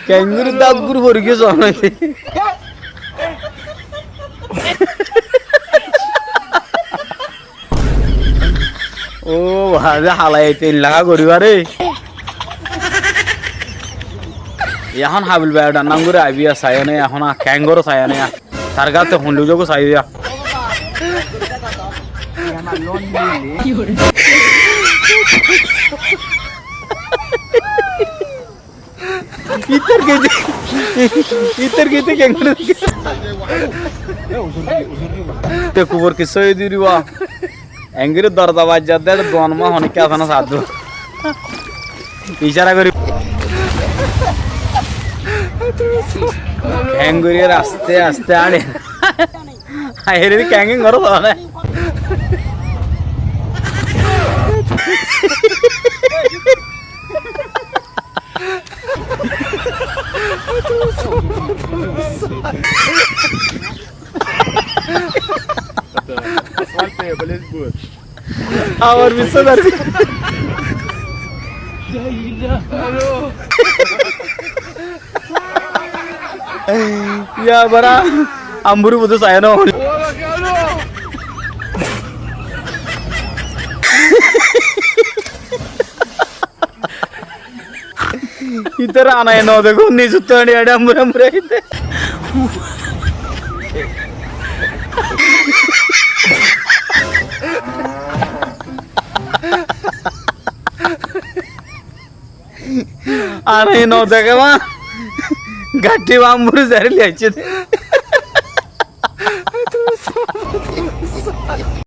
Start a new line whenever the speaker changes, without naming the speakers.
ক্যাঙ্গুরু দাগুর পড়ে গেছে অনেক ও ভাজা হালাই 3 লাখ করিবারে এখন হাবিল ভাই নাম করে আইবিয়া চাইনে এখন ক্যাঙ্গুরু চাইনে তার গাতে হুনলু যোগ চাইয়া इतर किती क्याङ्गुरु ते कुबर किस्सा दिरिवा एंगिर दर्दा वाजत दोन मा होने क्या था ना साधु इशारा करी क्याङ्गुरु आस्ते आस्ते आले हेरे क्याङ्गिंग करो ना और bisa dari ya bara amburu putus saya no इतर आना है ना देखो नहीं सुत्ता नहीं आड़ा मुरा मुरा इधर आना है ना देखो वहाँ गट्टी वहाँ मुरे जहर ले आये थे